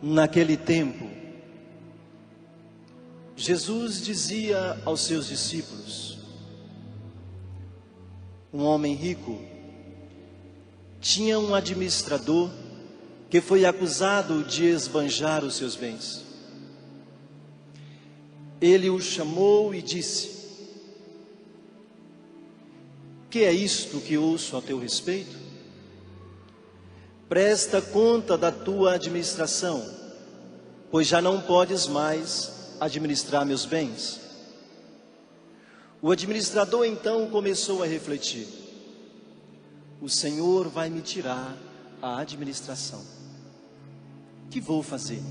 Naquele tempo, Jesus dizia aos seus discípulos: um homem rico tinha um administrador que foi acusado de esbanjar os seus bens. Ele o chamou e disse: que é isto que ouço a teu respeito? Presta conta da tua administração, pois já não podes mais administrar meus bens. O administrador então começou a refletir: o Senhor vai me tirar a administração. Que vou fazer?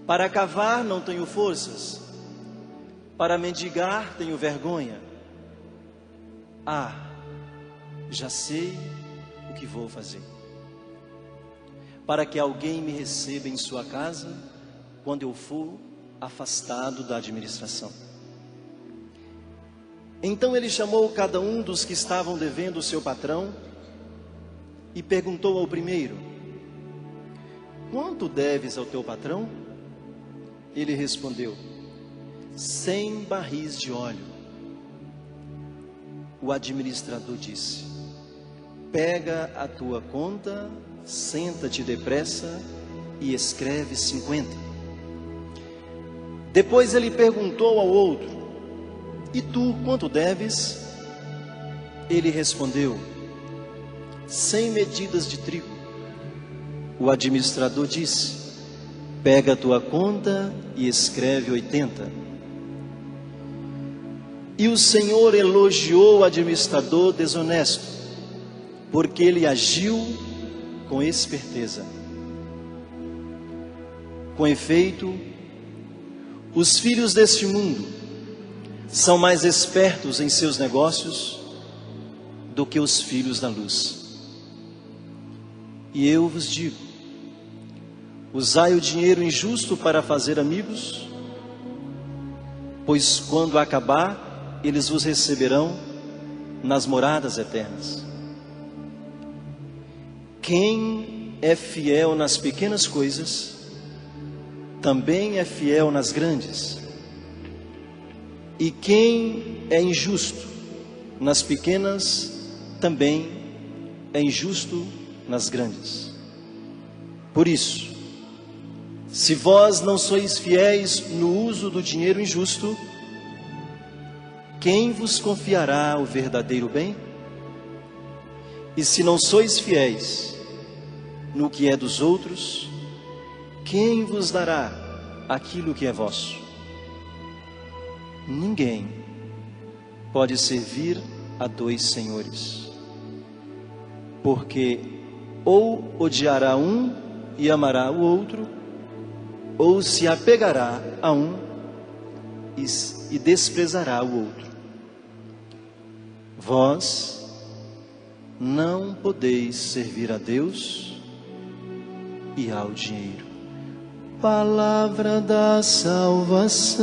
Para cavar não tenho forças, para mendigar tenho vergonha. Já sei o que vou fazer. Para que alguém me receba em sua casa quando eu for afastado da administração. Então ele chamou cada um dos que estavam devendo o seu patrão e perguntou ao primeiro: quanto deves ao teu patrão? Ele respondeu: 100 barris de óleo. O administrador disse: pega a tua conta, senta-te depressa e escreve 50. Depois ele perguntou ao outro: e tu, quanto deves? Ele respondeu: 100 medidas de trigo. O administrador disse: pega a tua conta e escreve 80. E o Senhor elogiou o administrador desonesto, porque ele agiu com esperteza. Com efeito, os filhos deste mundo são mais espertos em seus negócios do que os filhos da luz. E eu vos digo: usai o dinheiro injusto para fazer amigos, pois quando acabar, eles vos receberão nas moradas eternas. Quem é fiel nas pequenas coisas, também é fiel nas grandes. E quem é injusto nas pequenas, também é injusto nas grandes. Por isso, se vós não sois fiéis no uso do dinheiro injusto, quem vos confiará o verdadeiro bem? E se não sois fiéis no que é dos outros, quem vos dará aquilo que é vosso? Ninguém pode servir a dois senhores, porque ou odiará um e amará o outro, ou se apegará a um e desprezará o outro. Vós não podeis servir a Deus e ao dinheiro. Palavra da salvação.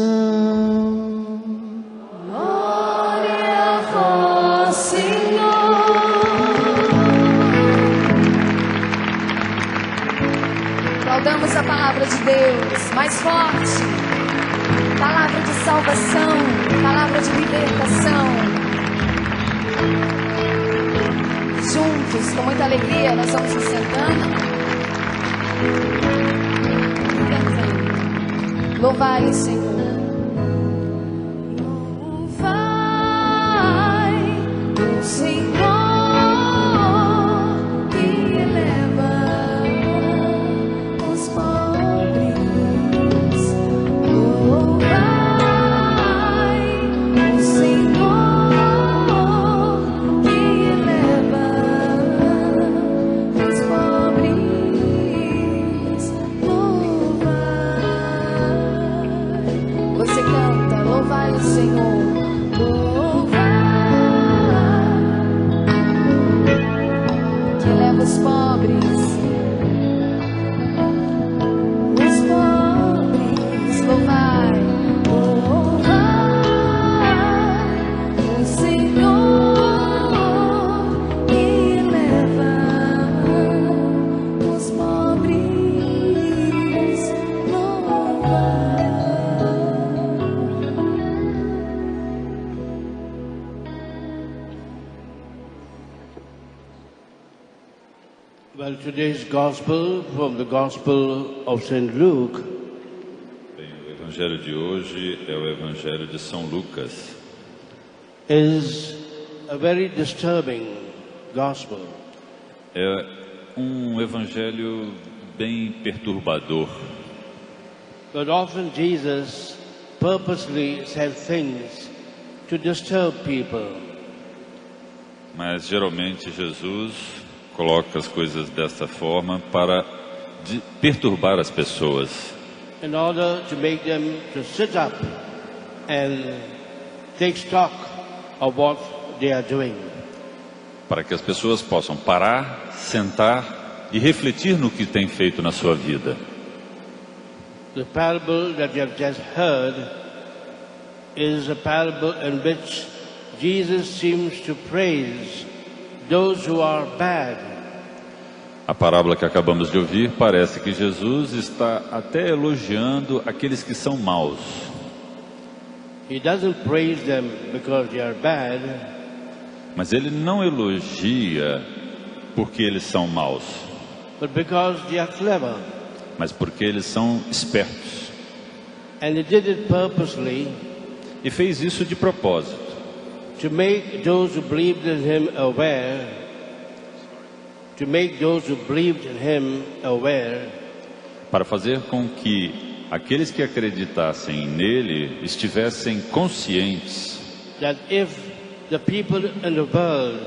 Glória a vós, Senhor. Aplaudamos a palavra de Deus mais forte. Palavra de salvação, palavra de libertação. Juntos, com muita alegria, nós vamos nos sentando. Louvai o Senhor. Louvai o Senhor que eleva os pobres. Louvai o Senhor que eleva os pobres. Louvai Today's Gospel from the Gospel of St. Luke. Bem, o Evangelho de hoje é o Evangelho de São Lucas. Is a very disturbing Gospel. É um Evangelho bem perturbador. But often Jesus purposely said things to disturb people. Mas geralmente Jesus coloca as coisas dessa forma para perturbar as pessoas. In order to make them to sit up and take stock of what they are doing. Para que as pessoas possam parar, sentar e refletir no que tem feito na sua vida. The parable that you have just heard is a parable in which Jesus seems to praise those who are bad. A parábola que acabamos de ouvir parece que Jesus está até elogiando aqueles que são maus. He doesn't praise them because they are bad. Mas ele não elogia porque eles são maus, But because they are clever. mas porque eles são espertos. And he did it purposely E fez isso de propósito, to make those who believed in him aware, para fazer com que aqueles que acreditassem nele estivessem conscientes that if the people in the world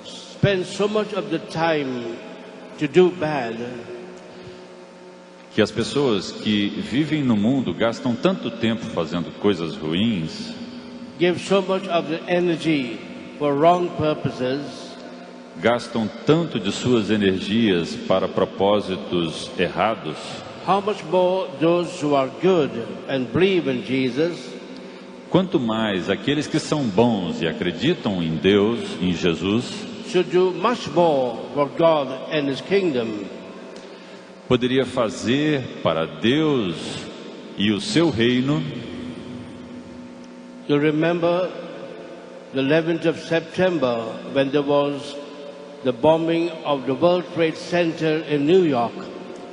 spend so much of the time to do bad, que as pessoas que vivem no mundo gastam tanto tempo fazendo coisas ruins, give so much of the energy for wrong purposes, gastam tanto de suas energias para propósitos errados, how much more those who are good and believe in Jesus quanto mais aqueles que são bons e acreditam em Deus, em Jesus, should do much more for God and His kingdom. Poderia fazer para Deus e o seu reino. You remember the 11th of September when there was the bombing of the World Trade Center in New York.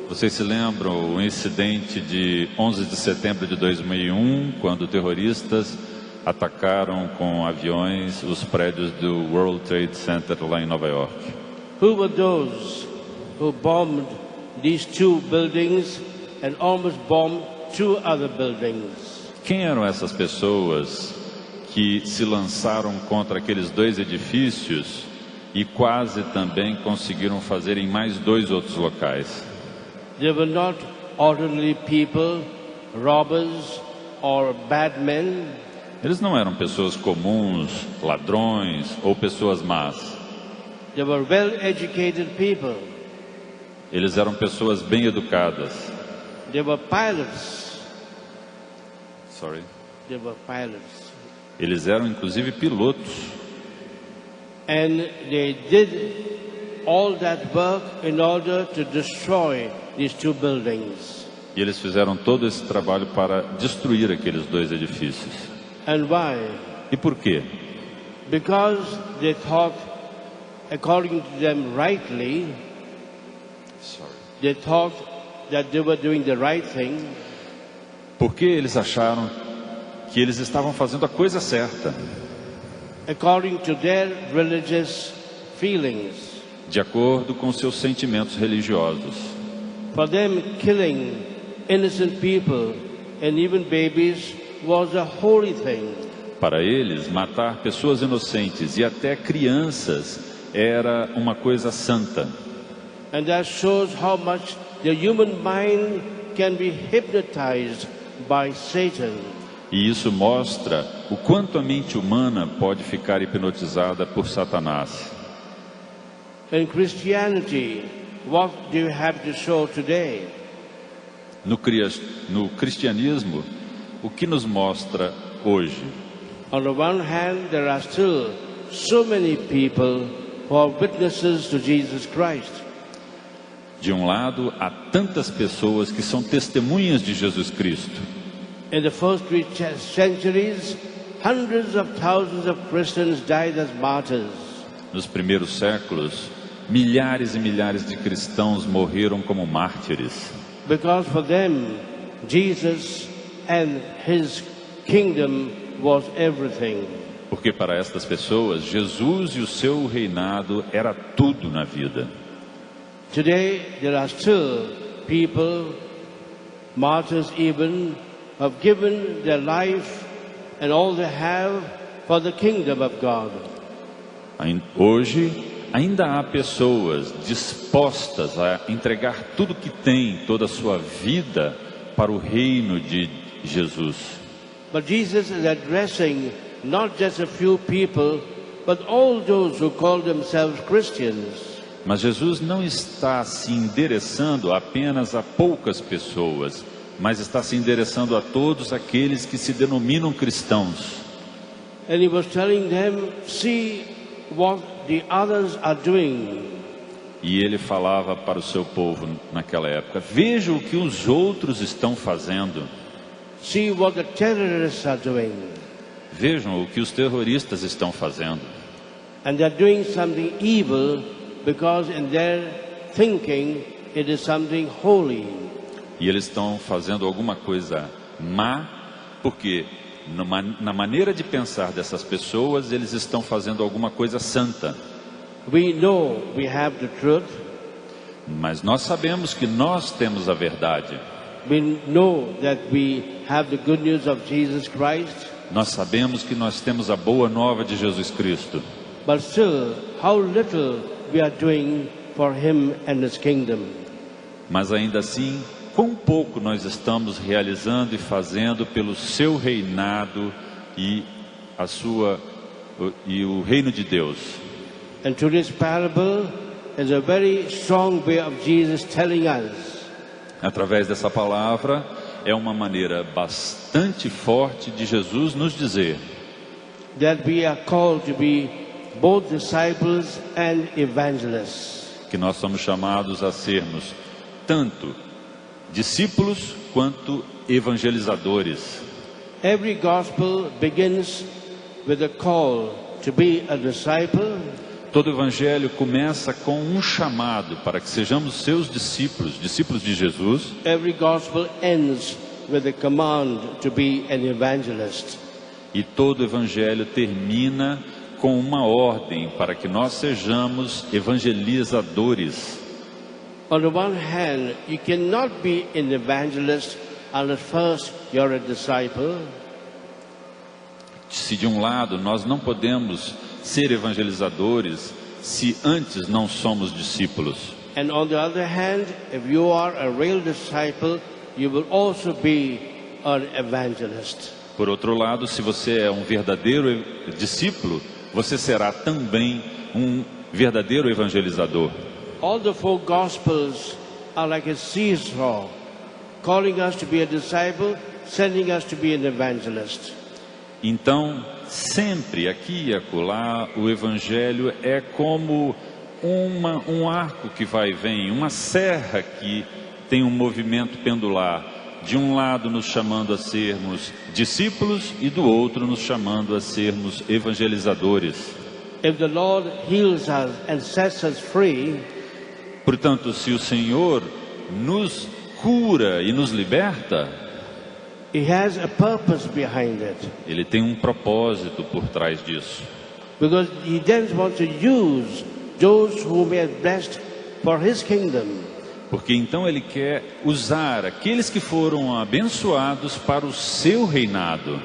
Vocês se lembram o incidente de 11 de setembro de 2001, quando terroristas atacaram com aviões os prédios do World Trade Center lá em Nova York? Who were those who bombed these two buildings and almost bombed two other buildings? Quem eram essas pessoas que se lançaram contra aqueles dois edifícios e quase também conseguiram fazer em mais dois outros locais? They were not ordinary people, robbers or bad men. Eles não eram pessoas comuns, ladrões ou pessoas más. They were well-educated people. Eles eram pessoas bem educadas. They were pilots. Sorry. They were pilots. Eles eram inclusive pilotos. And they did all that work in order to destroy these two buildings. E eles fizeram todo esse trabalho para destruir aqueles dois edifícios. And why? E por quê? Because they thought, according to them rightly, they thought that they were doing the right thing. Porque eles acharam que eles estavam fazendo a coisa certa, According to their religious feelings. de acordo com seus sentimentos religiosos. For them, killing innocent people and even babies was a holy thing. Para eles, matar pessoas inocentes e até crianças era uma coisa santa. And that shows how much the human mind can be hypnotized by Satan. E isso mostra o quanto a mente humana pode ficar hipnotizada por Satanás. In Christianity, what do you have to show today? No cristianismo, o que nos mostra hoje? On the one hand, there are still so many people who are witnesses to Jesus Christ. De um lado, há tantas pessoas que são testemunhas de Jesus Cristo. In the first 3 centuries, hundreds of thousands of Christians died as martyrs. Nos primeiros séculos, milhares e milhares de cristãos morreram como mártires. Because for them, Jesus and his kingdom was everything. Porque para estas pessoas, Jesus e o seu reinado era tudo na vida. Today, there are still people, martyrs even, who have given their life and all they have for the kingdom of God. Hoje, ainda há pessoas dispostas a entregar tudo que têm, toda a sua vida, para o reino de Jesus. But Jesus is addressing not just a few people, but all those who call themselves Christians. Mas Jesus não está se endereçando apenas a poucas pessoas, mas está se endereçando a todos aqueles que se denominam cristãos. And he was telling them, see what the others are doing. E ele falava para o seu povo naquela época: veja o que os outros estão fazendo. See what the terrorists are doing. Vejam o que os terroristas estão fazendo. And they're doing something evil because in their thinking it is something holy. E eles estão fazendo alguma coisa má, porque na maneira de pensar dessas pessoas, eles estão fazendo alguma coisa santa. We know we have the truth. Mas nós sabemos que nós temos a verdade. We know that we have the good news of Jesus Christ. Nós sabemos que nós temos a boa nova de Jesus Cristo. But still, how little we are doing for Him and His kingdom. Mas ainda assim, quão pouco nós estamos realizando e fazendo pelo seu reinado e o reino de Deus. And to this parable is a very strong way of Jesus telling us. Através dessa palavra, é uma maneira bastante forte de Jesus nos dizer that we are called to be both disciples and evangelists. Que nós somos chamados a sermos tanto discípulos quanto evangelizadores. Every gospel begins with a call to be a disciple. Todo evangelho começa com um chamado para que sejamos seus discípulos, discípulos de Jesus. Every gospel ends with a command to be an evangelist. E todo evangelho termina com uma ordem para que nós sejamos evangelizadores. On the one hand, you cannot be an evangelist unless first you're a disciple. Se de um lado nós não podemos ser evangelizadores se antes não somos discípulos. And on the other hand, if you are a real disciple, you will also be an evangelist. Por outro lado, se você é um verdadeiro discípulo, você será também um verdadeiro evangelizador. All the four gospels are like a seesaw, calling us to be a disciple, sending us to be an evangelist. Então, sempre aqui e acolá, o evangelho é como um arco que vai e vem, uma serra que tem um movimento pendular. De um lado nos chamando a sermos discípulos e do outro nos chamando a sermos evangelizadores. If the Lord heals us and sets us free, portanto, se o Senhor nos cura e nos liberta, He has a purpose behind it. Ele tem um propósito por trás disso. Because He then wants to use those whom He has blessed for His kingdom. Porque então Ele quer usar aqueles que foram abençoados para o seu reinado.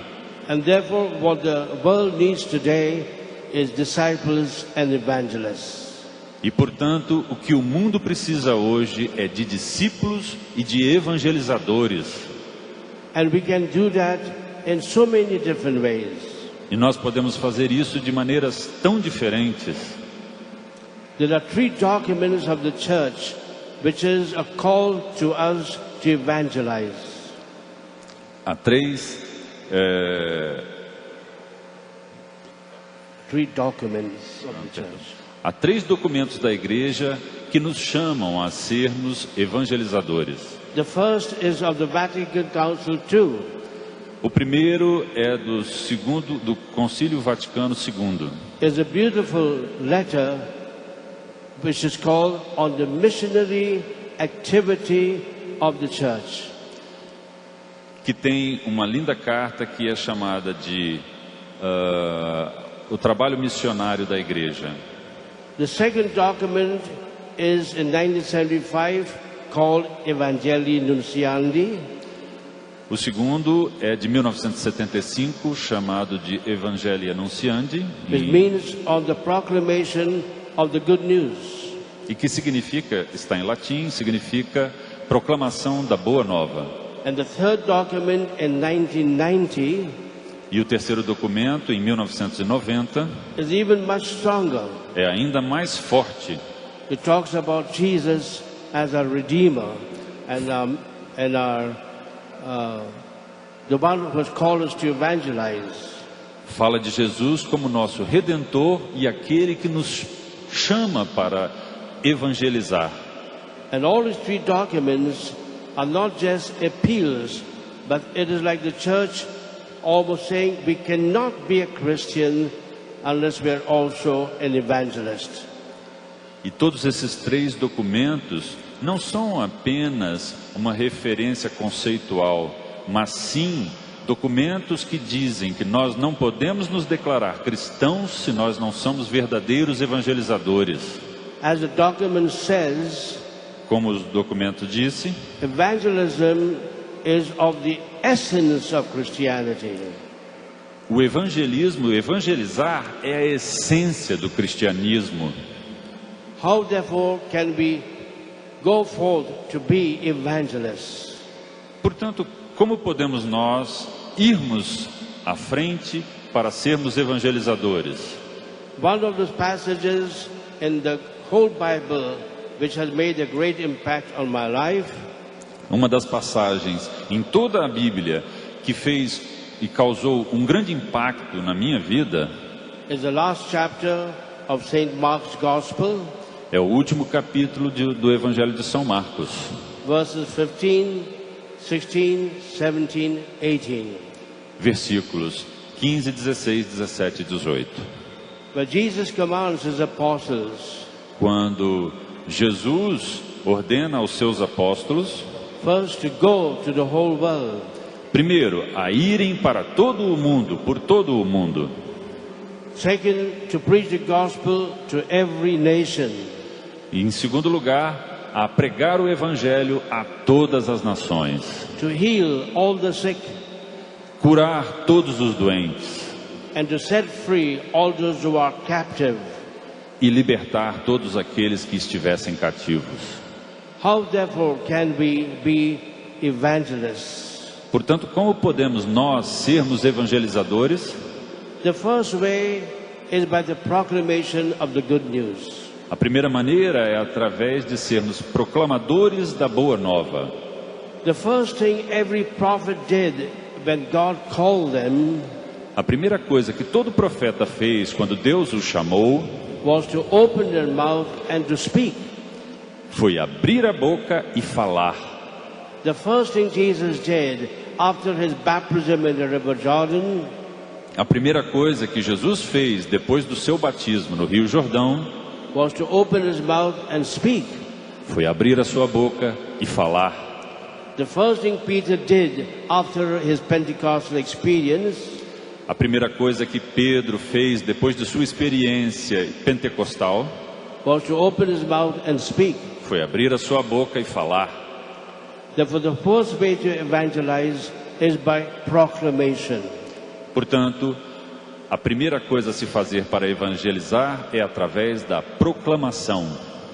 And therefore what the world needs today is disciples and evangelists. E portanto, o que o mundo precisa hoje é de discípulos e de evangelizadores. And we can do that in so many different ways. E nós podemos fazer isso de maneiras tão diferentes. There are three documents of the church which is a call to us to evangelize. Há três documents of the church. Há três documentos da igreja que nos chamam a sermos evangelizadores. The first is of the Vatican Council II. O primeiro é do Concílio Vaticano II. It's a beautiful letter which is called On the Missionary Activity of the Church. Que tem uma linda carta que é chamada de o trabalho missionário da igreja. The second document is in 1975 called Evangelii Nuntiandi. O segundo é de 1975, chamado de Evangelii Nuntiandi, It means on the proclamation of the good news. e que significa, está em latim, significa proclamação da boa nova. And the third document in 1990 E o terceiro documento, em 1990, is even much stronger. é ainda mais forte. It talks about Jesus as a redeemer and the one who has called us to evangelize. Fala de Jesus como nosso Redentor e aquele que nos chama para evangelizar. And all these three documents are not just appeals, but it is like the church almost saying we cannot be a Christian unless we are also an evangelist. E todos esses três documentos não são apenas uma referência conceitual, mas sim documentos que dizem que nós não podemos nos declarar cristãos se nós não somos verdadeiros evangelizadores. As the document says, Como o documento disse, evangelism is of the essence of Christianity. o evangelismo, evangelizar é a essência do cristianismo. How therefore can we go forth to be evangelists? Portanto, como podemos nós irmos à frente para sermos evangelizadores? One of those passages in the whole Bible which has made a great impact on my life Uma das passagens em toda a Bíblia que fez e causou um grande impacto na minha vida is the last chapter of St. Mark's Gospel, é o último capítulo do Evangelho de São Marcos, verses 15, 16, 17, 18. versículos 15, 16, 17 e 18. Where Jesus commands his apostles Quando Jesus ordena aos seus apóstolos, first to go to the whole world, primeiro, a irem para todo o mundo, por todo o mundo. second to preach the gospel to every nation, E em segundo lugar, a pregar o Evangelho a todas as nações. to heal all the sick, Curar todos os doentes and to set free all those who are captive. e libertar todos aqueles que estivessem cativos. How therefore can we be evangelists? Portanto, como podemos nós sermos evangelizadores? The first way is by the proclamation of the good news. A primeira maneira é através de sermos proclamadores da boa nova. The first thing every prophet did when God called them A primeira coisa que todo profeta fez quando Deus o chamou was to open their mouth and to speak. foi abrir a boca e falar. The first thing Jesus did after his baptism in the River Jordan A primeira coisa que Jesus fez depois do seu batismo no Rio Jordão was to open his mouth and speak. foi abrir a sua boca e falar. The first thing Peter did after his Pentecostal experience A primeira coisa que Pedro fez depois de sua experiência pentecostal was to open his mouth and speak. foi abrir a sua boca e falar. Therefore, the first way to evangelize is by proclamation. Portanto, a primeira coisa a se fazer para evangelizar é através da proclamação,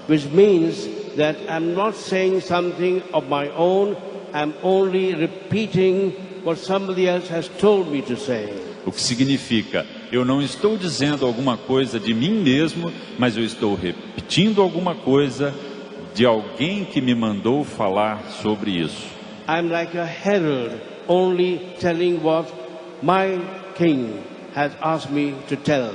Which means that I'm not saying something of my own, I'm only repeating what somebody else has told me to say. o que significa, eu não estou dizendo alguma coisa de mim mesmo, mas eu estou repetindo alguma coisa de alguém que me mandou falar sobre isso. I'm like a herald, only telling what my king has asked me to tell.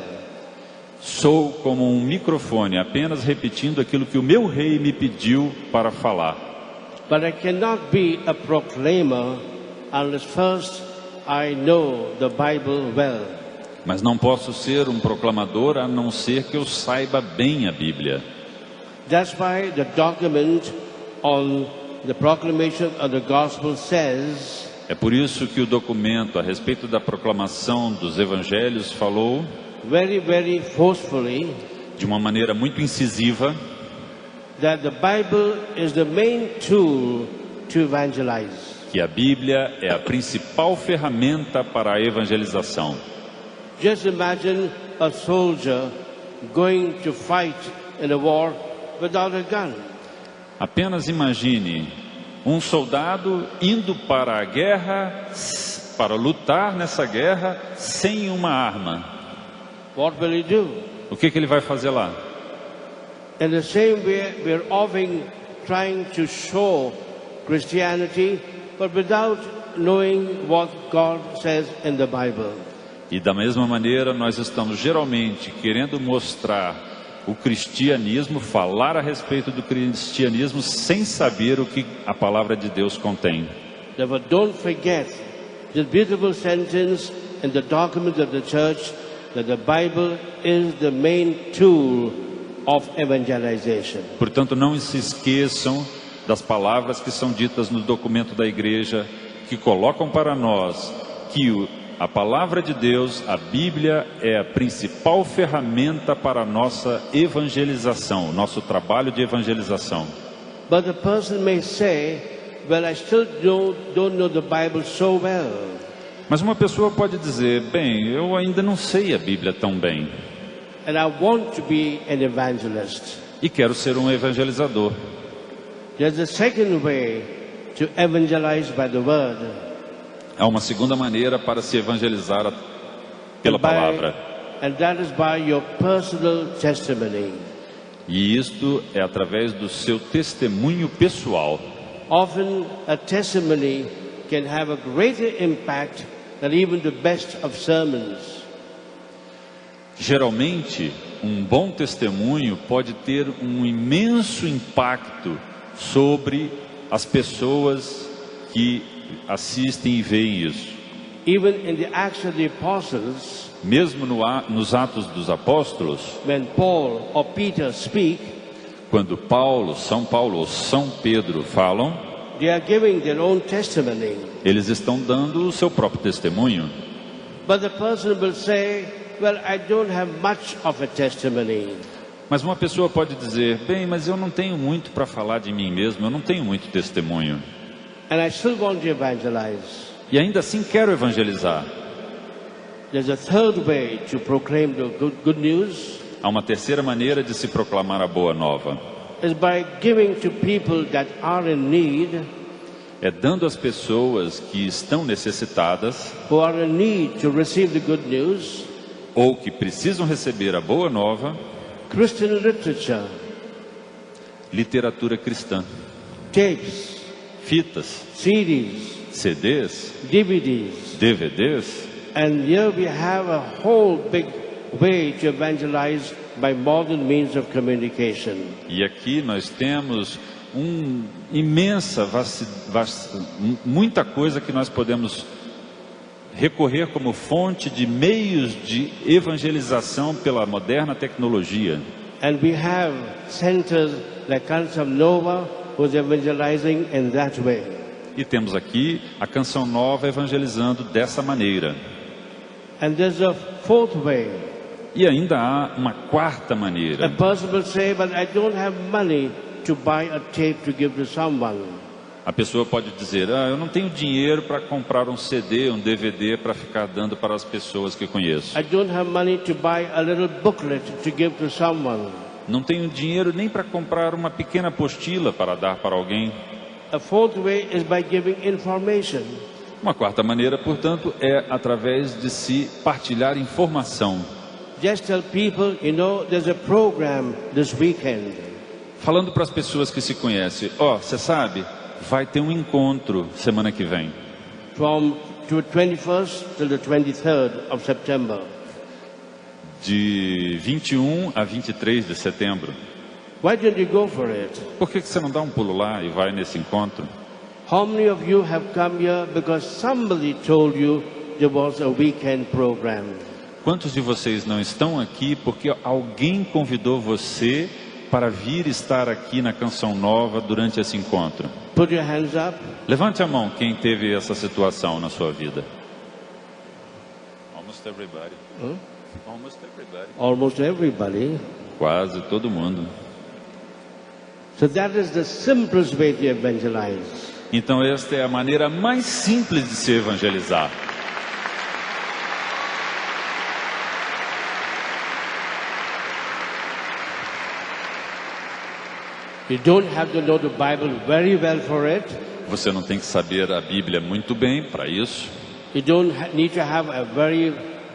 Sou como um microfone, apenas repetindo aquilo que o meu rei me pediu para falar. But I cannot be a proclaimer unless first I know the Bible well. Mas não posso ser um proclamador a não ser que eu saiba bem a Bíblia. That's why the document on the proclamation of the gospel says, É por isso que o documento a respeito da proclamação dos evangelhos falou very, very forcefully, de uma maneira muito incisiva that the Bible is the main tool to evangelize. que a Bíblia é a principal ferramenta para a evangelização. Just imagine a soldier going to fight in a war without a gun. Apenas imagine um soldado indo para a guerra, para lutar nessa guerra sem uma arma. What will he do? O que ele vai fazer lá? In the same way, we're often trying to show Christianity, but without knowing what God says in the Bible. E da mesma maneira, nós estamos geralmente querendo mostrar o cristianismo, falar a respeito do cristianismo sem saber o que a palavra de Deus contém. Therefore, don't forget this beautiful sentence in the document of the church that the Bible is the main tool of evangelization. Portanto, não se esqueçam das palavras que são ditas no documento da igreja, que colocam para nós que a palavra de Deus, a Bíblia, é a principal ferramenta para a nossa evangelização, nosso trabalho de evangelização. But the person may say, well, I still don't know the Bible so well. Mas uma pessoa pode dizer, bem, eu ainda não sei a Bíblia tão bem. And I want to be an evangelist. E quero ser um evangelizador. There's a second way to evangelize by the word. Há uma segunda maneira para se evangelizar pela palavra. And that is by your personal testimony. E isto é através do seu testemunho pessoal. Often a testimony can have a greater impact than even the best of sermons. Geralmente, um bom testemunho pode ter um imenso impacto sobre as pessoas que assistem e veem isso. Even in the Acts of the Apostles, Mesmo nos Atos dos Apóstolos, when Paul or Peter speak, quando São Paulo ou São Pedro falam, they are giving their own testimony. eles estão dando o seu próprio testemunho. But the person will say, well, I don't have much of a testimony. Mas uma pessoa pode dizer, bem, mas eu não tenho muito para falar de mim mesmo, eu não tenho muito testemunho. And I still want to evangelize. E ainda assim quero evangelizar. There's a third way to proclaim the good news. Há uma terceira maneira de se proclamar a boa nova. Is by giving to people that are in need, É dando às pessoas que estão necessitadas who are in need to receive the good news, ou que precisam receber a boa nova, Christian literature, literatura cristã, tapes, fitas, CDs, CDs, DVDs. DVDs. And here we have a whole big way to evangelize by modern means of communication. E aqui nós temos muita coisa que nós podemos recorrer como fonte de meios de evangelização pela moderna tecnologia. And we have centers like Canção Nova, who's evangelizing in that way. E temos aqui a Canção Nova evangelizando dessa maneira. And there's a fourth way. E ainda há uma quarta A maneira. person will say, but I don't have money to buy a tape to give to someone. A pessoa pode dizer, eu não tenho dinheiro para comprar um CD, um DVD para ficar dando para as pessoas que conheço. I don't have money to buy a little booklet to give to someone. Não tenho dinheiro nem para comprar uma pequena apostila para dar para alguém. A fourth way is by giving information. Uma quarta maneira, portanto, é através de se partilhar informação. Just tell people, there's a program this weekend. Falando para as pessoas que se conhecem, você sabe, vai ter um encontro semana que vem. From the 21st till the 23rd of September. De 21 a 23 de setembro. Why don't you go for it? Por que você não dá um pulo lá e vai nesse encontro? How many of you have come here because somebody told you there was a weekend program? Quantos de vocês não estão aqui porque alguém convidou você para vir estar aqui na Canção Nova durante esse encontro? Put your hands up. Levante a mão quem teve essa situação na sua vida. Almost everybody. Almost everybody. Almost everybody. Quase todo mundo. So that is the simplest way to evangelize. Então esta é a maneira mais simples de se evangelizar. You don't have to know the Bible very well for it. Você não tem que saber a Bíblia muito bem para isso. You don't need to have a very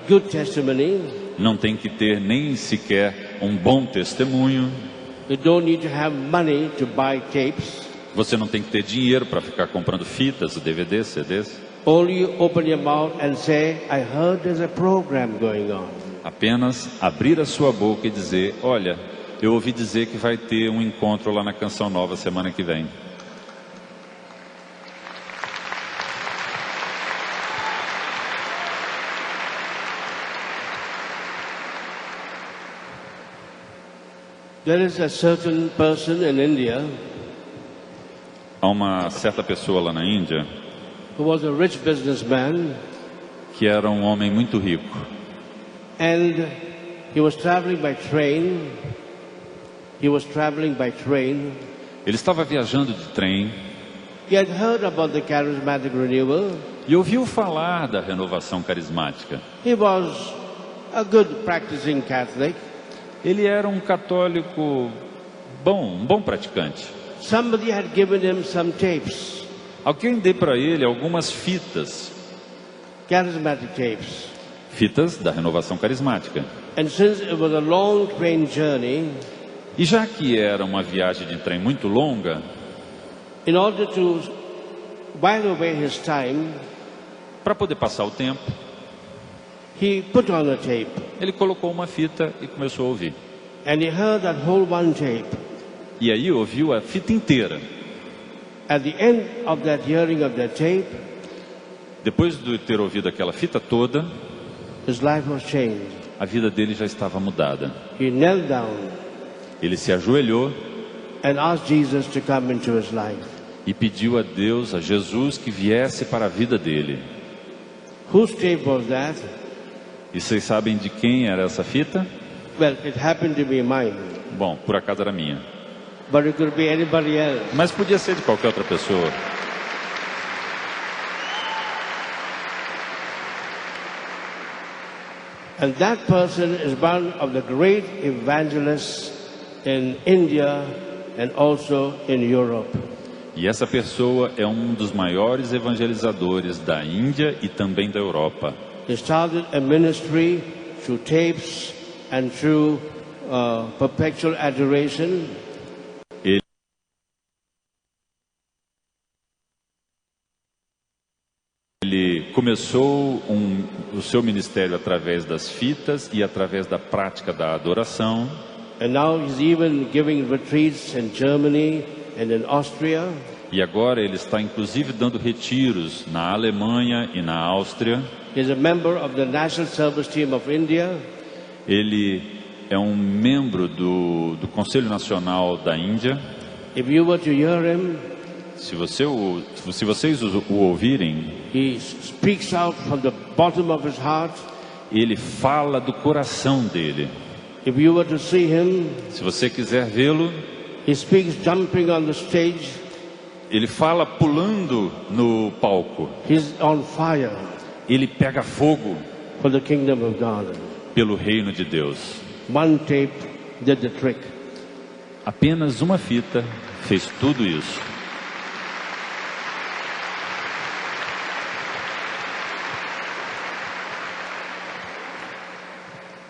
good testimony. Não tem que ter nem sequer um bom testemunho. You don't need to have money to buy tapes. Você não tem que ter dinheiro para ficar comprando fitas, DVDs, CDs. Only open your mouth and say, I heard there's a program going on. Apenas abrir a sua boca e dizer, olha, eu ouvi dizer que vai ter um encontro lá na Canção Nova semana que vem. There is a certain person in India Há uma certa pessoa lá na Índia who was a rich businessman, que era um homem muito rico. and he was traveling by train. He was traveling by train. Ele estava viajando de trem He had heard about the charismatic renewal. e ouviu falar da renovação carismática. He was a good practicing Catholic. Ele era um católico bom, um bom praticante. Somebody had given him some tapes, Alguém deu para ele algumas fitas, charismatic tapes. fitas da renovação carismática. And since it was a long train journey, E já que era uma viagem de trem muito longa, in order to while away his time, para poder passar o tempo, he put on a tape. ele colocou uma fita e começou a ouvir. And he heard that whole one tape. E aí ouviu a fita inteira. At the end of that hearing of that tape, Depois de ter ouvido aquela fita toda, his life was changed. a vida dele já estava mudada. He knelt down Ele se ajoelhou and asked Jesus to come into his life. e pediu a Deus, a Jesus, que viesse para a vida dele. Whose tape was that? E vocês sabem de quem era essa fita? Well, it happened to be mine, Bom, por acaso era minha. but it could be anybody else. Mas podia ser de qualquer outra pessoa. And that person is one of the great evangelists in India and also in Europe. E essa pessoa é um dos maiores evangelizadores da Índia e também da Europa. He started a ministry through tapes and through perpetual adoration. Ele começou o seu ministério através das fitas e através da prática da adoração. And now he's even giving retreats in Germany and in Austria. E agora ele está inclusive dando retiros na Alemanha e na Áustria. He's a member of the National Service Team of India. Ele é um membro do Conselho Nacional da Índia. If you were to hear him, Se vocês o ouvirem, he speaks out from the bottom of his heart. ele fala do coração dele. If you were to see him, Se você quiser vê-lo, he speaks jumping on the stage. ele fala pulando no palco. He's on fire Ele pega fogo for the kingdom of God. pelo reino de Deus. One tape did the trick. Apenas uma fita fez tudo isso.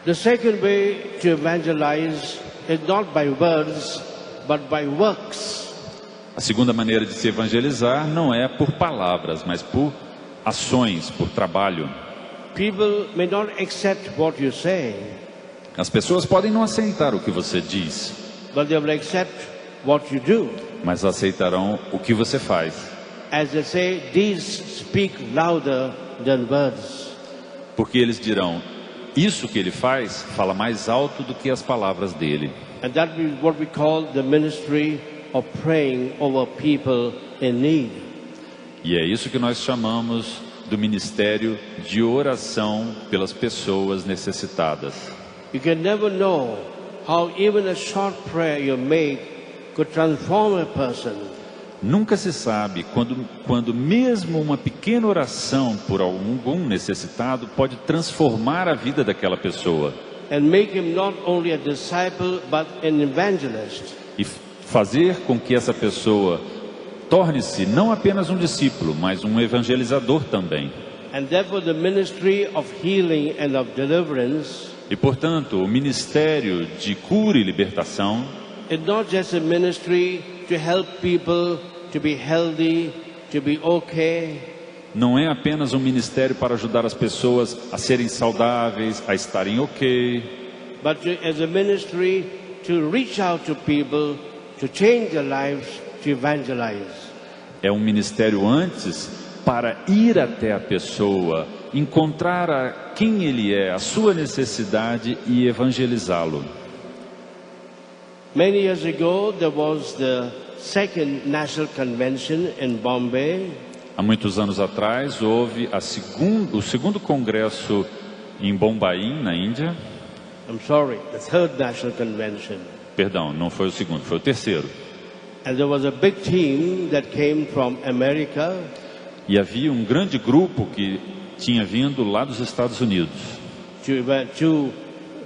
The second way to evangelize is not by words, but by works. A segunda maneira de se evangelizar não é por palavras, mas por ações, por trabalho. People may not accept what you say, As pessoas podem não aceitar o que você diz, but they will accept what you do. mas aceitarão o que você faz. As they say, deeds speak louder than words. Porque eles dirão, isso que ele faz fala mais alto do que as palavras dele. And that is what we call the ministry of praying over people in need. E é isso que nós chamamos do ministério de oração pelas pessoas necessitadas. You can never know how even a short prayer you make could transform a person. Nunca se sabe quando mesmo uma pequena oração por algum necessitado pode transformar a vida daquela pessoa. And make him not only a disciple but an evangelist. E fazer com que essa pessoa torne-se não apenas um discípulo, mas um evangelizador também. And therefore the ministry of healing and of deliverance E portanto, o ministério de cura e libertação is not just a ministry to help people to be healthy, to be okay. não é apenas um ministério para ajudar as pessoas a serem saudáveis, a estarem ok, But as a ministry to reach out to people, to change their lives, to evangelize. é um ministério antes para ir até a pessoa, encontrar a quem ele é, a sua necessidade e evangelizá-lo. Many years ago, there was the second National Convention in Bombay. Há muitos anos atrás houve o segundo congresso em Bombaim, na Índia. I'm sorry, the third National Convention. Perdão, não foi o segundo, foi o terceiro. And there was a big team that came from America E havia um grande grupo que tinha vindo lá dos Estados Unidos to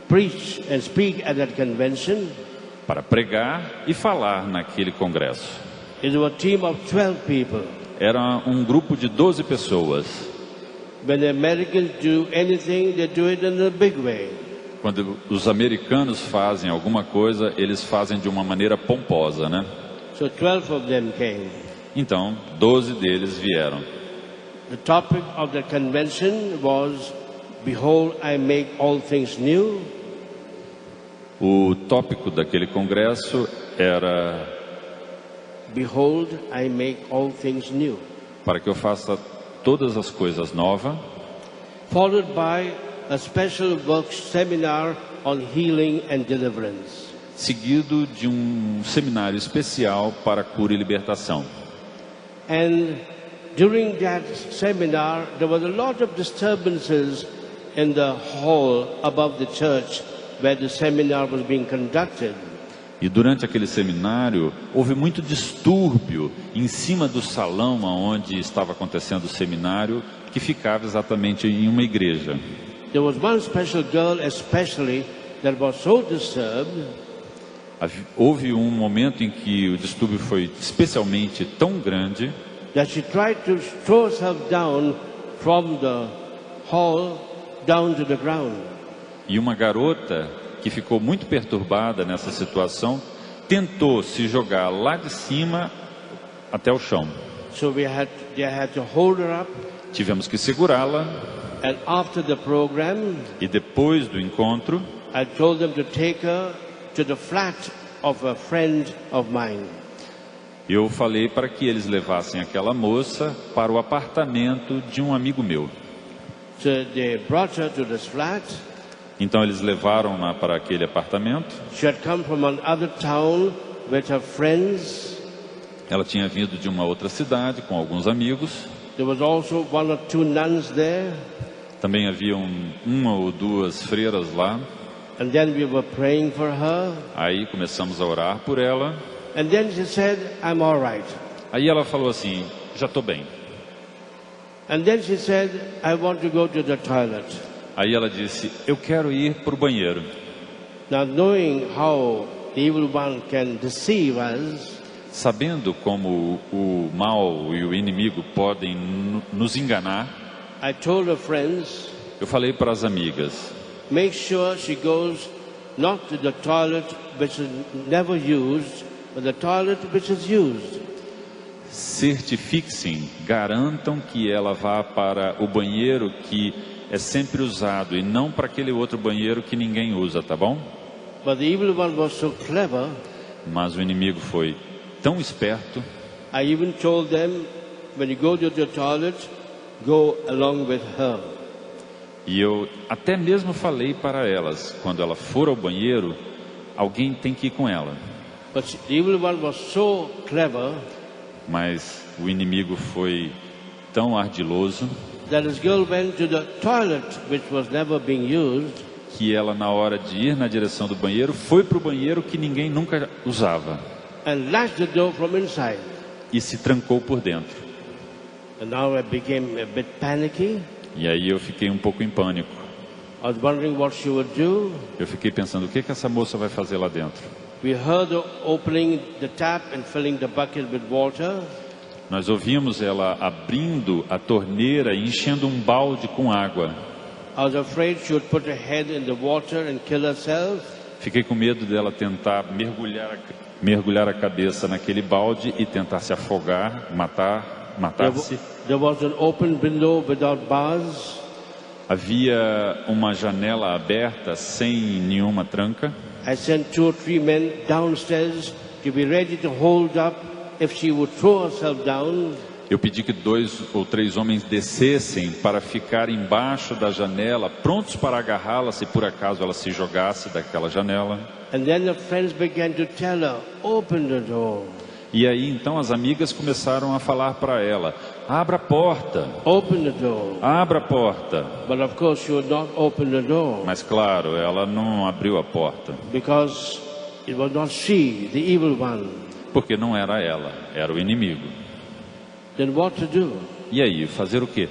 preach and speak at that convention. para pregar e falar naquele congresso. It was a team of 12 people. Era um grupo de 12 pessoas. When the Americans do anything, they do it in a big way. Quando os americanos fazem alguma coisa, eles fazem de uma maneira pomposa, né? So 12 of them came. Então, 12 deles vieram. The topic of the convention was, "Behold, I make all things new." O tópico daquele congresso era: Behold, I make all things new. para que eu faça todas as coisas novas, Followed by a special work seminar on healing and deliverance. seguido de um seminário especial para cura e libertação. And during that seminar, there was a lot of disturbances in the hall above the church where the seminar was being conducted. E durante aquele seminário, houve muito distúrbio em cima do salão onde estava acontecendo o seminário, que ficava exatamente em uma igreja. There was one special girl especially that was so disturbed Houve um momento em que o distúrbio foi especialmente tão grande that she tried to throw herself down from the hall down to the ground. e uma garota que ficou muito perturbada nessa situação tentou se jogar lá de cima até o chão. So they had to hold her up, Tivemos que segurá-la and after the program, e depois do encontro I told them to take her to the flat of a friend of mine. eu falei para que eles levassem aquela moça para o apartamento de um amigo meu. So they brought her to this flat. Então eles levaram-na para aquele apartamento. She had come from another town with her friends. Ela tinha vindo de uma outra cidade com alguns amigos. There was also one or two nuns there. Também haviam uma ou duas freiras lá. And then we were praying for her. Aí começamos a orar por ela. And then she said, "I'm all right." Aí ela falou assim: já estou bem. And then she said, "I want to go to the toilet." Aí ela disse: eu quero ir para o banheiro. Now knowing how the evil one can deceive us, Sabendo como o mal e o inimigo podem nos enganar, I told her friends, eu falei para as amigas: make sure she goes not to the toilet which is never used, but the toilet which is used. certifiquem, garantam que ela vá para o banheiro que é sempre usado e não para aquele outro banheiro que ninguém usa, tá bom? But the evil one was so clever, Mas o inimigo foi tão esperto, I even told them, when you go to the toilet, go along with her. e eu até mesmo falei para elas: quando ela for ao banheiro, alguém tem que ir com ela. But the evil one was so clever Mas o inimigo foi tão ardiloso that this girl went to the toilet, which was never being used, que ela, na hora de ir na direção do banheiro, foi para o banheiro que ninguém nunca usava and latched the door from inside. e se trancou por dentro. And now I became a bit panicky. E aí eu fiquei um pouco em pânico. I was wondering what she would do. Eu fiquei pensando, o que essa moça vai fazer lá dentro? We heard her opening the tap and filling the bucket with water. Nós ouvimos ela abrindo a torneira e enchendo um balde com água. I was afraid she would put her head in the water and kill herself. Fiquei com medo dela tentar mergulhar a cabeça naquele balde e tentar se afogar, matar-se. There was an open window without bars. Havia uma janela aberta sem nenhuma tranca. I sent 2 or 3 men downstairs to be ready to hold up if she would throw herself down. Eu pedi que 2 ou 3 homens descessem para ficar embaixo da janela, prontos para agarrá-la se por acaso ela se jogasse daquela janela. And then the friends began to tell her, open the door. E aí então as amigas começaram a falar para ela, abra a porta, Open the door. abra a porta. But of course she would not open the door Mas claro, ela não abriu a porta, because it was not she, the evil one. porque não era ela, era o inimigo. Then what to do? E aí, fazer o quê?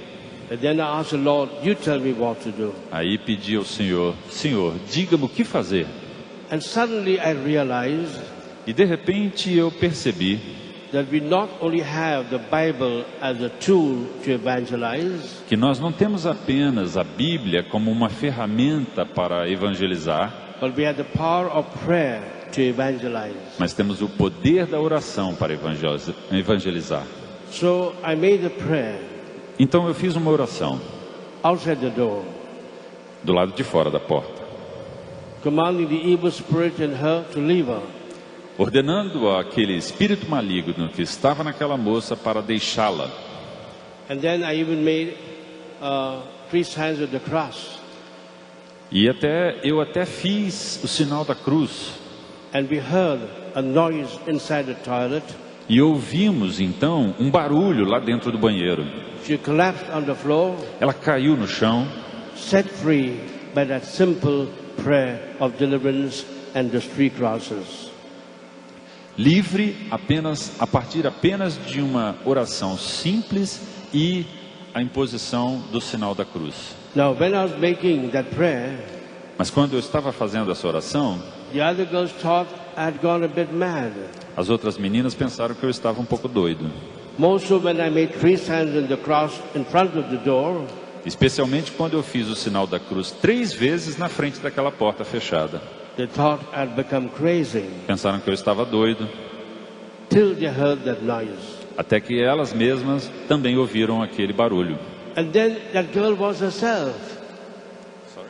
And then I asked the Lord, you tell me what to do. Aí pedi ao Senhor, Senhor, diga-me o que fazer. And suddenly I realized E de repente eu percebi that we not only have the Bible as a tool to evangelize, que nós não temos apenas a Bíblia como uma ferramenta para evangelizar, but we have the power of prayer to evangelize. mas temos o poder da oração para evangelizar. So I made a prayer Então eu fiz uma oração outside the door, do lado de fora da porta, commanding the evil spirit in her to leave her. ordenando aquele espírito maligno que estava naquela moça para deixá-la. And then I even made 3 signs of the cross. E eu até fiz o sinal da cruz. And we heard a noise inside the toilet. E ouvimos então um barulho lá dentro do banheiro. She collapsed on the floor, Ela caiu no chão, set free by that simple prayer of deliverance and the 3 crosses. livre a partir apenas de uma oração simples e a imposição do sinal da cruz. Now, when I was making that prayer, Mas quando eu estava fazendo essa oração, the other girls thought I'd gone a bit mad. as outras meninas pensaram que eu estava um pouco doido. Most of when I made 3 signs in the cross in front of the door, Especialmente quando eu fiz o sinal da cruz 3 vezes na frente daquela porta fechada. they thought I'd become crazy Pensaram que eu estava doido, till they heard that noise. até que elas mesmas também ouviram aquele barulho. And then that girl was herself.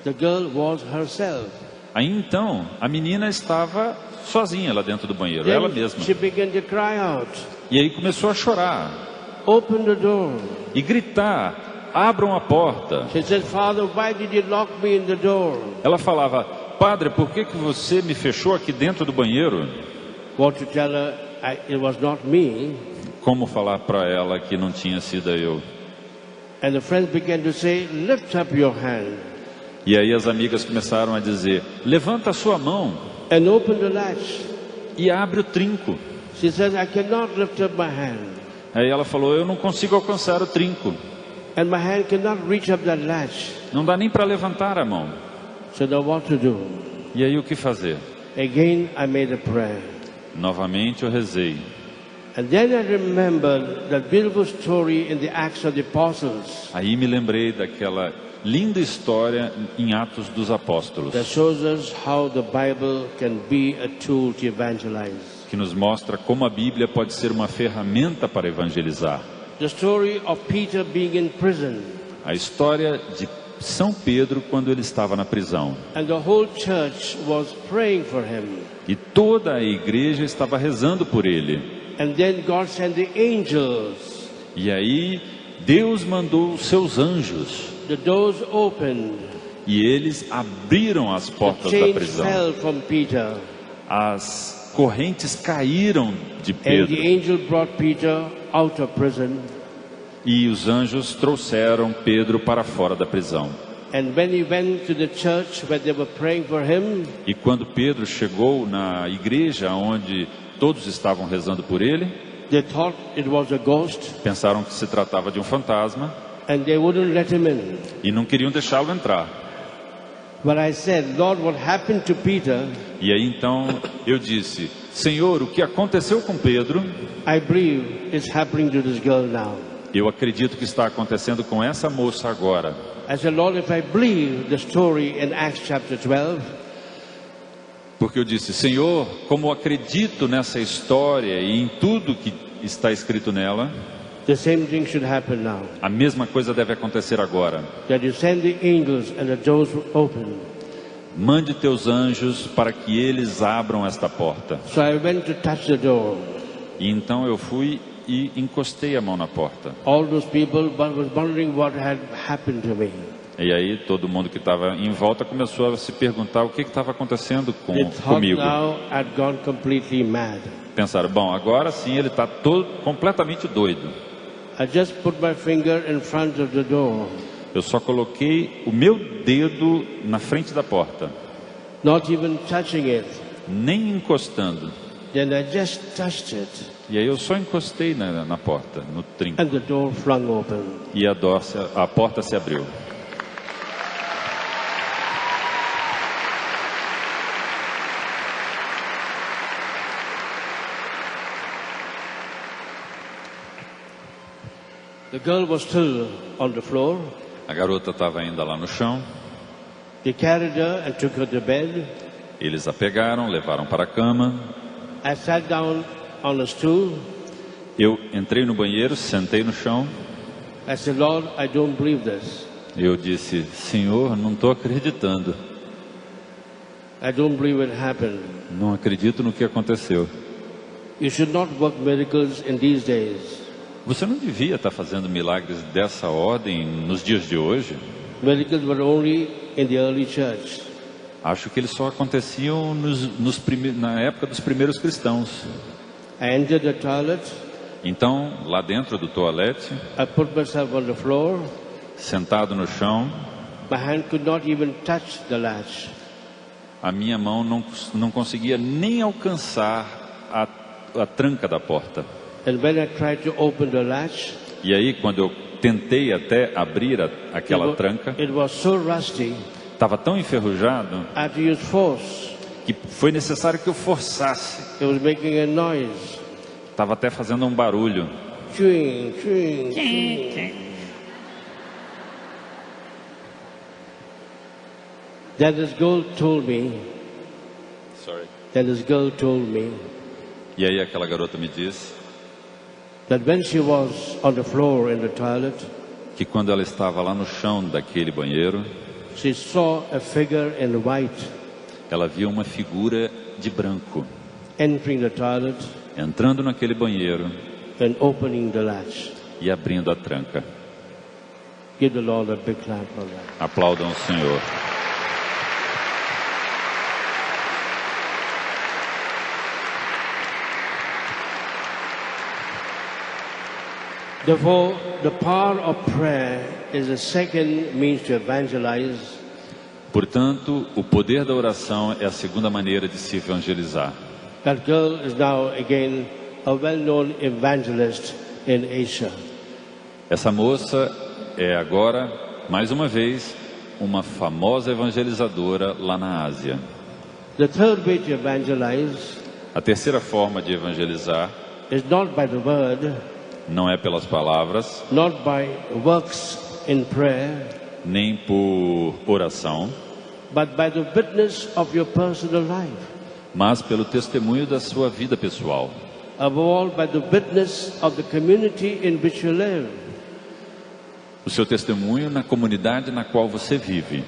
The girl was herself. Aí então, a menina estava sozinha lá dentro do banheiro, ela Then mesma. she began to cry out, E aí começou a chorar open the door. e gritar, abram a porta. She said, Father, why did you lock me in the door? Ela falava, Padre, por que você me fechou aqui dentro do banheiro? What to tell her, it was not me. Como falar para ela que não tinha sido eu? And the friends began to say, lift up your hand E aí as amigas começaram a dizer, levanta a sua mão and open the latch. e abre o trinco. She said, I cannot lift up my hand. Aí ela falou, eu não consigo alcançar o trinco. And my hand cannot reach up that latch. Não dá nem para levantar a mão. So now what to do? E aí o que fazer? Again, I made a prayer. Novamente eu rezei. And then I remembered that beautiful story in the Acts of the Apostles Aí me lembrei daquela linda história em Atos dos Apóstolos, that shows us how the Bible can be a tool to evangelize. que nos mostra como a Bíblia pode ser uma ferramenta para evangelizar. The story of Peter being in prison A história de São Pedro quando ele estava na prisão. and the whole church was praying for him. E toda a igreja estava rezando por ele. And then God sent the angels. E aí Deus mandou os seus anjos. The doors opened. E eles abriram as The portas da chains prisão. fell from Peter. as correntes caíram de and Pedro. the angel brought Peter out of prison. E os anjos trouxeram Pedro para fora da prisão. And when he went to the church where they were praying for him, E quando Pedro chegou na igreja onde todos estavam rezando por ele, they thought it was a ghost, pensaram que se tratava de um fantasma and they wouldn't let him in. e não queriam deixá-lo entrar. But I said, Lord, what happened to Peter, E aí então eu disse: Senhor, o que aconteceu com Pedro, I believe is happening to this girl now. eu acredito que está acontecendo com essa moça agora. I said, Lord, if I believe the story in Acts chapter 12, Porque eu disse: Senhor, como acredito nessa história e em tudo que está escrito nela, the same thing should happen now. a mesma coisa deve acontecer agora. That you send the angels and the doors will open. Mande teus anjos para que eles abram esta porta. So I went to touch the door. E então eu fui e encostei a mão na porta. All those people was wondering what had happened to me. E aí todo mundo que estava em volta começou a se perguntar o que estava acontecendo They thought comigo. now I'd gone completely mad. Pensaram, bom, agora sim ele está completamente doido. I just put my finger in front of the door, Eu só coloquei o meu dedo na frente da porta, not even touching it. nem encostando. Then I just touched it, E aí eu só encostei na porta, no trinco. and the door flung open. E a porta se abriu. The girl was still on the floor. A garota estava ainda lá no chão. They carried her and took her to bed. Eles a pegaram, levaram para a cama. I sat down on a stool. Eu entrei no banheiro, sentei no chão. I said, Lord, I don't believe this. Eu disse: Senhor, não estou acreditando. I don't believe it happened. Não acredito no que aconteceu. You should not work miracles in these days. Você não devia estar fazendo milagres dessa ordem nos dias de hoje? Miracles were only in the early church. Acho que eles só aconteciam na época dos primeiros cristãos. I entered the toilet. Então, lá dentro do toalete, I put myself on the floor. sentado no chão, My hand could not even touch the latch. a minha mão não conseguia nem alcançar a tranca da porta. And when I tried to open the latch, E aí, quando eu tentei até abrir aquela tranca, it was so rusty, estava tão enferrujado I had to use force. que foi necessário que eu forçasse. It was making a noise. Estava até fazendo um barulho. Chewing, chewing, chewing. Then this girl told me, E aí aquela garota me disse that when she was on the floor in the toilet, que quando ela estava lá no chão daquele banheiro, she saw a figure in white ela viu uma figura de branco entering the toilet entrando naquele banheiro and opening the latch. e abrindo a tranca. Give the Lord a big clap for that. Aplaudam o Senhor. Therefore, the power of prayer is the second means to evangelize. Portanto, o poder da oração é a segunda maneira de se evangelizar. That girl is now again a well-known evangelist in Asia. Essa moça é agora, mais uma vez, uma famosa evangelizadora lá na Ásia. The third way to evangelize A terceira forma de evangelizar is not by the word, não é pelas palavras, not by works in prayer, nem por oração, but by the witness of your personal life. mas pelo testemunho da sua vida pessoal. Above all, by the witness of the community in which you live. O seu testemunho na comunidade na qual você vive.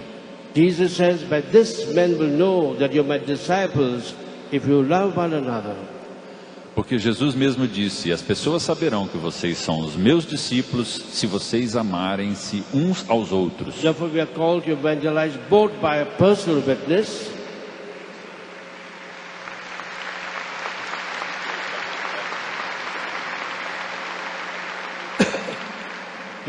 Jesus says, by this men will know that you're my disciples if you love one another. Porque Jesus mesmo disse: as pessoas saberão que vocês são os meus discípulos se vocês amarem-se uns aos outros. Therefore, we are called to evangelize both by a personal witness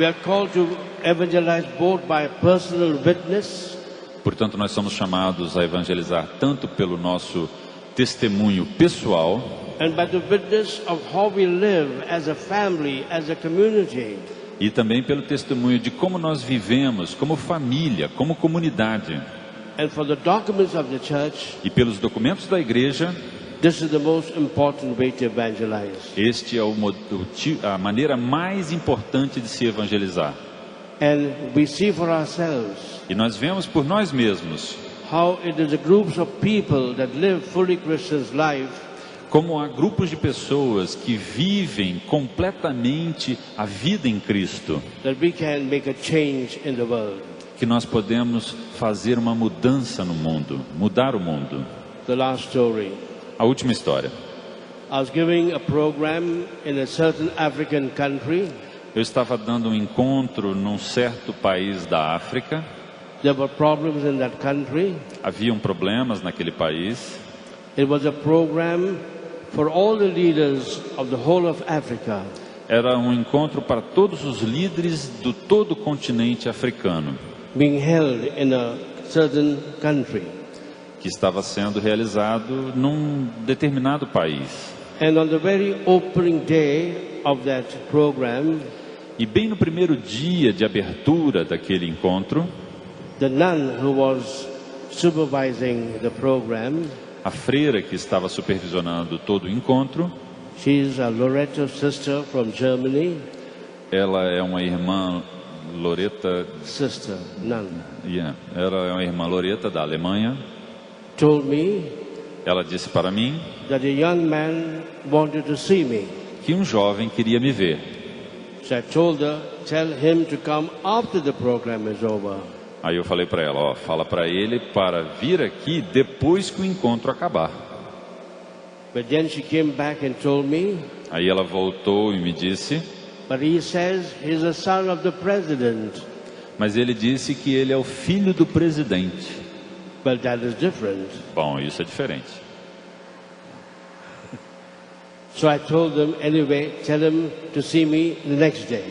We are called to evangelize both by personal witness Portanto, nós somos chamados a evangelizar tanto pelo nosso testemunho pessoal and by the witness of how we live as a family, as a community. e também pelo testemunho de como nós vivemos como família, como comunidade. And for the documents of the church, E pelos documentos da igreja, this is the most important way to evangelize. este é a maneira mais importante de se evangelizar. And we see for ourselves E nós vemos por nós mesmos how it is the groups of people that live fully Christian's life como há grupos de pessoas que vivem completamente a vida em Cristo, that we can make a change in the world. que nós podemos fazer uma mudança no mundo, mudar o mundo. The last story. A última história. I was giving a program in a certain African country. Eu estava dando um encontro num certo país da África. There were problems in that country. Haviam problemas naquele país. It was a program for all the leaders of the whole of Africa. Era um encontro para todos os líderes do todo o continente africano, Being held in a certain country. que estava sendo realizado num determinado país. And on the very opening day of that program, E bem no primeiro dia de abertura daquele encontro, the nun who was supervising the program, a freira que estava supervisionando todo o encontro, she's a Loreto sister from Germany, ela é uma irmã Loreta, sister, nun, ela é uma irmã Loreta da Alemanha. told me Ela disse para mim that a young man wanted to see me. que um jovem queria me ver. So I told her, tell him to come after the program is over. Aí eu falei para ela, ó, fala para ele para vir aqui depois que o encontro acabar. But then she came back and told me, Aí ela voltou e me disse, but he says he's a son of the president. mas ele disse que ele é o filho do presidente. Well, that is different. Bom, isso é diferente. So I told them, anyway, tell him to see me the next day.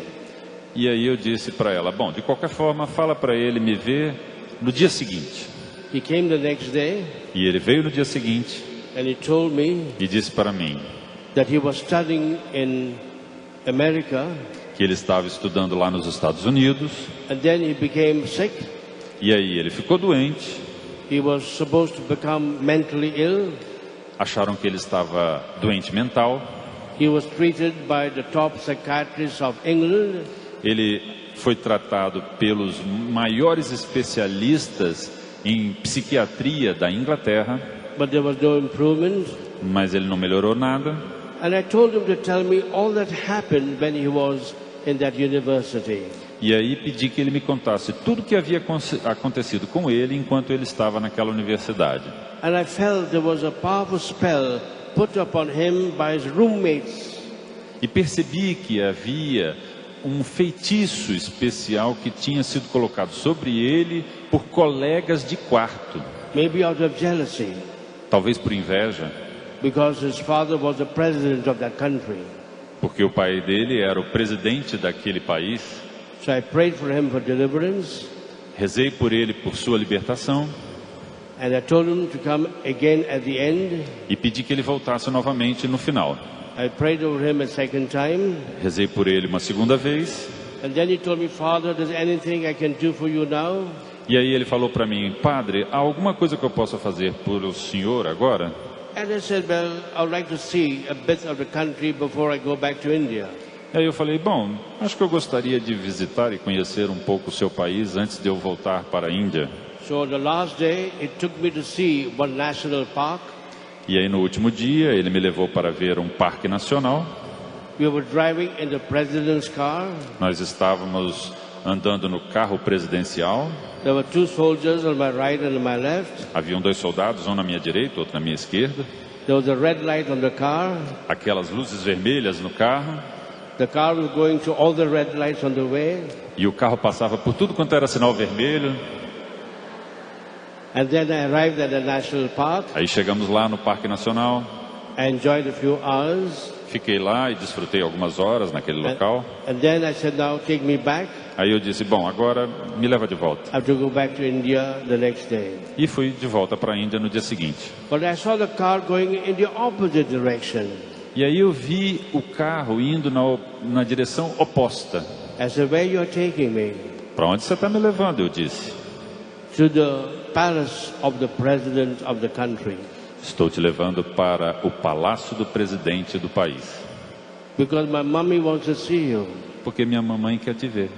E aí eu disse para ela, bom, de qualquer forma, fala para ele me ver no dia seguinte. He came the next day E ele veio no dia seguinte and he told me e disse para mim that he was studying in America que ele estava estudando lá nos Estados Unidos. and then he became sick. E aí ele ficou doente. He was supposed to become mentally ill. Acharam que ele estava doente mental. He was treated by the top psychiatrists of England. Ele foi tratado pelos maiores especialistas em psiquiatria da Inglaterra, But there was no improvement. mas ele não melhorou nada. And I told him to tell me all that happened when he was in that university. E aí pedi que ele me contasse tudo o que havia acontecido com ele enquanto ele estava naquela universidade. And I felt there was a powerful spell put upon him by his roommates. E percebi que havia um feitiço especial que tinha sido colocado sobre ele por colegas de quarto, Maybe out of jealousy, talvez por inveja, because his father was the president of that country. porque o pai dele era o presidente daquele país. So I prayed for him for deliverance, Rezei por ele por sua libertação and I told him to come again at the end. e pedi que ele voltasse novamente no final. I prayed over him a second time, Rezei por ele uma segunda vez and then he told me, Father, there's anything I can do for you now? e aí ele falou para mim, padre, há alguma coisa que eu possa fazer por o senhor agora? And I said, well, I would like to see a bit of the country before I go back to India. Aí eu falei, bom, acho que eu gostaria de visitar e conhecer um pouco o seu país antes de eu voltar para a Índia. So the last day, it took me to see one national park. E aí no último dia ele me levou para ver um parque nacional. We were driving in the president's car. Nós estávamos andando no carro presidencial. There were two soldiers on my right and on my left. Haviam dois soldados, um na minha direita, outro na minha esquerda. There was a red light on the car. Aquelas luzes vermelhas no carro. The car was going to all the red lights on the way. E o carro passava por tudo quanto era sinal vermelho. And then I arrived at the national park. Aí chegamos lá no Parque Nacional. I enjoyed a few hours. fiquei lá e desfrutei algumas horas naquele local. And then I said, now take me back. Aí eu disse, bom, agora me leva de volta. I have to go back to India the next day. E fui de volta para a Índia no dia seguinte. But I saw the car going in the opposite direction. E aí eu vi o carro indo na direção oposta. I said, where you are taking me? Para onde você está me levando? Eu disse. To the palace of the president of the country. Estou te levando para o palácio do presidente do país. Because my mommy wants to see you. Porque minha mamãe quer te ver.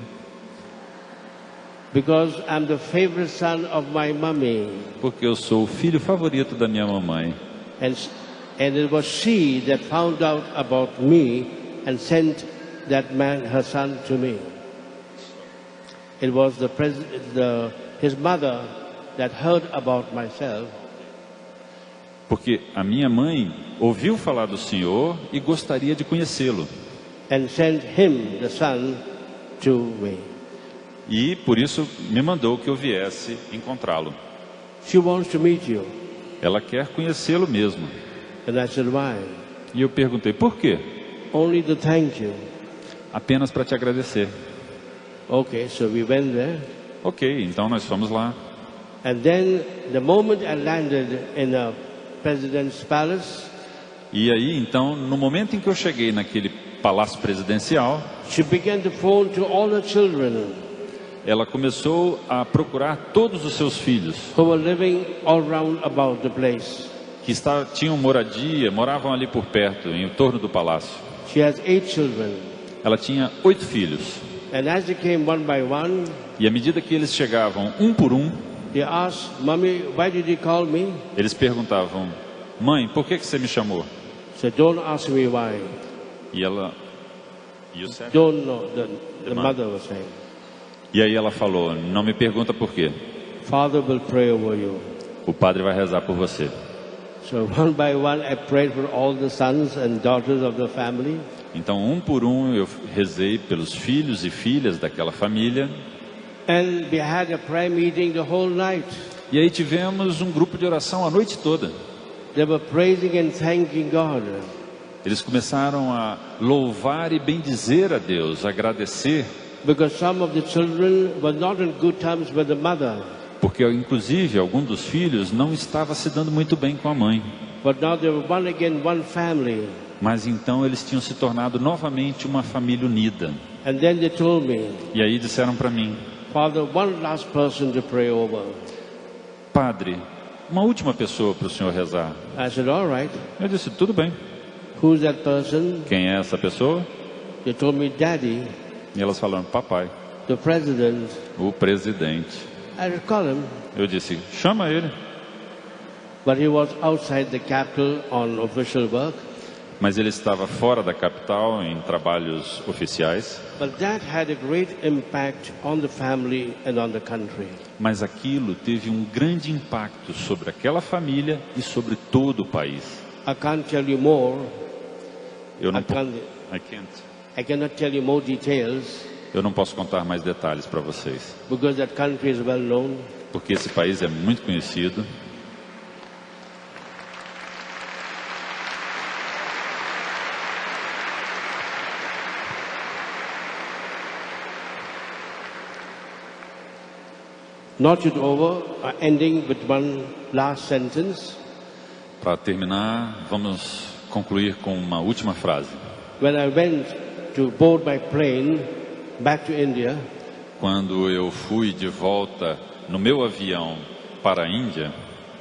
Because I'm the favorite son of my mommy. Porque eu sou o filho favorito da minha mamãe. And it was she that found out about me and sent that man, her son, to me. It was his mother that heard about myself. Porque a minha mãe ouviu falar do Senhor e gostaria de conhecê-lo. And sent him, the son, to me. E por isso me mandou que eu viesse encontrá-lo. She wants to meet you. Ela quer conhecê-lo mesmo. And I said, why? E eu perguntei, por quê? Only to thank you. Apenas para te agradecer. Okay, so we went there. Ok, então nós fomos lá. And then the moment I landed in the president's palace, E aí, então, no momento em que eu cheguei naquele palácio presidencial, she began to phone to all the children ela começou a procurar todos os seus filhos who were living all round about the place. que tinham moradia, moravam ali por perto, em torno do palácio. She has 8 children. Ela tinha 8 filhos. And as they came one by one, E à medida que eles chegavam um por um, they asked, Mommy, why did you call me? eles perguntavam, mãe, por que você me chamou? So don't ask me why. E ela, you said? Don't know, the mother was saying. E aí ela falou, não me pergunta por quê. Father will pray over you. O padre vai rezar por você. So one by one I prayed for all the sons and daughters of the family. Então, um por um, eu rezei pelos filhos e filhas daquela família. And we had a prayer meeting the whole night. E aí tivemos um grupo de oração a noite toda. They were praising and thanking God. Eles começaram a louvar e bendizer a Deus, agradecer. Because some of the children were not in good terms with the mother. Porque, inclusive, algum dos filhos não estava se dando muito bem com a mãe. But now they were one again, one family. Mas então eles tinham se tornado novamente uma família unida. And then they told me, E aí disseram para mim, Father, one last person to pray over. Padre, uma última pessoa para o senhor rezar. I said, all right. Eu disse, tudo bem. Who's that person? Quem é essa pessoa? They told me, Daddy, E elas falaram, papai, the president. o presidente. I said, call him. Eu disse, chama ele. But he was outside the capital on official work. Mas ele estava fora da capital em trabalhos oficiais. But that had a great impact on the family and on the country. Mas aquilo teve um grande impacto sobre aquela família e sobre todo o país. I can't tell you more. Eu não I cannot tell you more details. Eu não posso contar mais detalhes para vocês. Because that country is well known. Porque esse país é muito conhecido. Not yet over, ending with one last sentence. Para terminar, vamos concluir com uma última frase. When I went to board my plane back to India, quando eu fui de volta no meu avião para a Índia,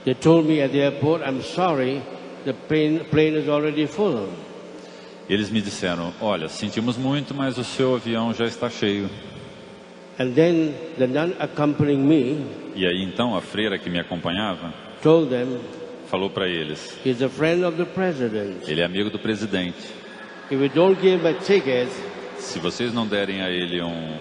they told me at the airport, I'm sorry, the plane is already full. Eles me disseram, olha, sentimos muito, mas o seu avião já está cheio. And then the nun accompanying me, e aí então a freira que me acompanhava told them, falou para eles, he's a friend of the president. Ele é amigo do presidente. If we don't give him a ticket, se vocês não derem a ele um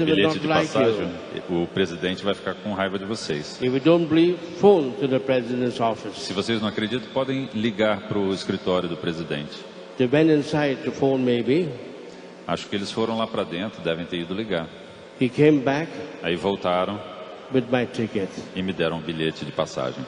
bilhete de passagem, o presidente vai ficar com raiva de vocês. If we don't believe, phone to the president's office. Se vocês não acreditam, podem ligar para o escritório do presidente. They went inside to phone maybe. Acho que eles foram lá para dentro, devem ter ido ligar. He came back aí voltaram with my ticket. E me deram um bilhete de passagem.